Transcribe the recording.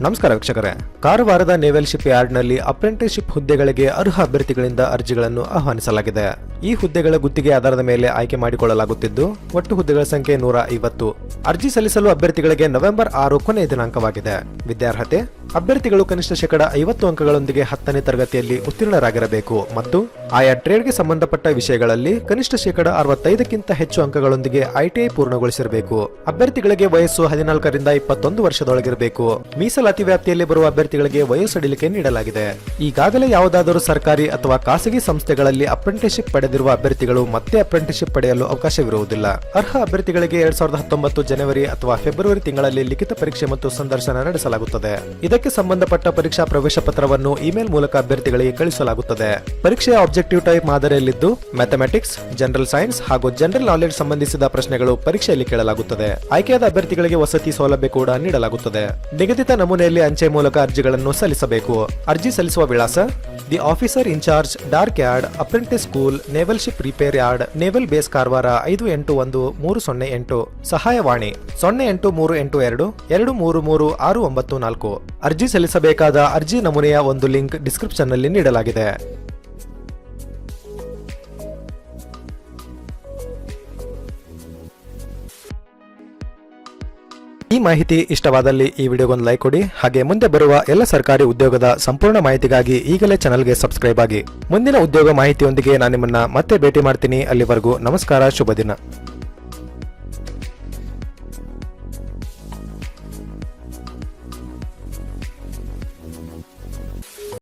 ನಮಸ್ಕಾರ ವೀಕ್ಷಕರೇ, ಕಾರವಾರದ ನೇವಲ್ ಶಿಪ್ ಯಾರ್ಡ್ನಲ್ಲಿ ಅಪ್ರೆಂಟಿಸ್ಶಿಪ್ ಹುದ್ದೆಗಳಿಗೆ ಅರ್ಹ ಅಭ್ಯರ್ಥಿಗಳಿಂದ ಅರ್ಜಿಗಳನ್ನು ಆಹ್ವಾನಿಸಲಾಗಿದೆ. ಈ ಹುದ್ದೆಗಳ ಗುತ್ತಿಗೆ ಆಧಾರದ ಮೇಲೆ ಆಯ್ಕೆ ಮಾಡಿಕೊಳ್ಳಲಾಗುತ್ತಿದ್ದು, ಒಟ್ಟು ಹುದ್ದೆಗಳ ಸಂಖ್ಯೆ 150. ಅರ್ಜಿ ಸಲ್ಲಿಸಲು ಅಭ್ಯರ್ಥಿಗಳಿಗೆ ನವೆಂಬರ್ 6 ಕೊನೆಯ ದಿನಾಂಕವಾಗಿದೆ. ವಿದ್ಯಾರ್ಹತೆ: ಅಭ್ಯರ್ಥಿಗಳು ಕನಿಷ್ಠ ಶೇಕಡ 50 ಅಂಕಗಳೊಂದಿಗೆ 10ನೇ ತರಗತಿಯಲ್ಲಿ ಉತ್ತೀರ್ಣರಾಗಿರಬೇಕು ಮತ್ತು ಆಯಾ ಟ್ರೇಡ್ಗೆ ಸಂಬಂಧಪಟ್ಟ ವಿಷಯಗಳಲ್ಲಿ ಕನಿಷ್ಠ ಶೇಕಡ 65ಕ್ಕಿಂತ ಹೆಚ್ಚು ಅಂಕಗಳೊಂದಿಗೆ ITI ಪೂರ್ಣಗೊಳಿಸಿರಬೇಕು. ಅಭ್ಯರ್ಥಿಗಳಿಗೆ ವಯಸ್ಸು 14 ರಿಂದ 21 ವರ್ಷದೊಳಗಿರಬೇಕು. ಮೀಸಲಾತಿ ವ್ಯಾಪ್ತಿಯಲ್ಲಿ ಬರುವ ಅಭ್ಯರ್ಥಿಗಳಿಗೆ ವಯೋಸಡಿಲಿಕೆ ನೀಡಲಾಗಿದೆ. ಈಗಾಗಲೇ ಯಾವುದಾದರೂ ಸರ್ಕಾರಿ ಅಥವಾ ಖಾಸಗಿ ಸಂಸ್ಥೆಗಳಲ್ಲಿ ಅಪ್ರೆಂಟಿಸ್ಶಿಪ್ ಪಡೆದಿರುವ ಅಭ್ಯರ್ಥಿಗಳು ಮತ್ತೆ ಅಪ್ರೆಂಟಿಸ್ಶಿಪ್ ಪಡೆಯಲು ಅವಕಾಶವಿರುವುದಿಲ್ಲ. ಅರ್ಹ ಅಭ್ಯರ್ಥಿಗಳಿಗೆ 2019 ಜನವರಿ ಅಥವಾ ಫೆಬ್ರವರಿ ತಿಂಗಳಲ್ಲಿ ಲಿಖಿತ ಪರೀಕ್ಷೆ ಮತ್ತು ಸಂದರ್ಶನ ನಡೆಸಲಾಗುತ್ತದೆ. ಇದಕ್ಕೆ ಸಂಬಂಧಪಟ್ಟ ಪರೀಕ್ಷಾ ಪ್ರವೇಶ ಪತ್ರವನ್ನು ಇಮೇಲ್ ಮೂಲಕ ಅಭ್ಯರ್ಥಿಗಳಿಗೆ ಕಳುಹಿಸಲಾಗುತ್ತದೆ. ಪರೀಕ್ಷೆಯ ಆಬ್ಜೆಕ್ಟಿವ್ ಟೈಪ್ ಮಾದರಿಯಲ್ಲಿದ್ದು, ಮ್ಯಾಥಮೆಟಿಕ್ಸ್, ಜನರಲ್ ಸೈನ್ಸ್ ಹಾಗೂ ಜನರಲ್ ನಾಲೆಡ್ಜ್ ಸಂಬಂಧಿಸಿದ ಪ್ರಶ್ನೆಗಳು ಪರೀಕ್ಷೆಯಲ್ಲಿ ಕೇಳಲಾಗುತ್ತದೆ. ಆಯ್ಕೆಯಾದ ಅಭ್ಯರ್ಥಿಗಳಿಗೆ ವಸತಿ ಸೌಲಭ್ಯ ಕೂಡ ನೀಡಲಾಗುತ್ತದೆ. ನಿಗದಿತ ನಮೂನೆಯಲ್ಲಿ ಅಂಚೆ ಮೂಲಕ ಅರ್ಜಿಗಳನ್ನು ಸಲ್ಲಿಸಬೇಕು. ಅರ್ಜಿ ಸಲ್ಲಿಸುವ ವಿಳಾಸ: the officer in charge, dockyard, apprentice school, naval ship repair yard, naval base Karwar 581308. ಸಹಾಯವಾಣಿ 08382 233694. ಅರ್ಜಿ ಸಲ್ಲಿಸಬೇಕಾದ ಅರ್ಜಿ ನಮೂನೆಯ ಒಂದು ಲಿಂಕ್ ಡಿಸ್ಕ್ರಿಪ್ಷನ್ನಲ್ಲಿ ನೀಡಲಾಗಿದೆ. ಈ ಮಾಹಿತಿ ಇಷ್ಟವಾದಲ್ಲಿ ಈ ವಿಡಿಯೋಗೊಂದು ಲೈಕ್ ಕೊಡಿ. ಹಾಗೆ ಮುಂದೆ ಬರುವ ಎಲ್ಲ ಸರ್ಕಾರಿ ಉದ್ಯೋಗದ ಸಂಪೂರ್ಣ ಮಾಹಿತಿಗಾಗಿ ಈಗಲೇ ಚಾನಲ್ಗೆ ಸಬ್ಸ್ಕ್ರೈಬ್ ಆಗಿ. ಮುಂದಿನ ಉದ್ಯೋಗ ಮಾಹಿತಿಯೊಂದಿಗೆ ನಾನು ನಿಮ್ಮನ್ನ ಮತ್ತೆ ಭೇಟಿ ಮಾಡ್ತೀನಿ. ಅಲ್ಲಿವರೆಗೂ ನಮಸ್ಕಾರ, ಶುಭ ದಿನ.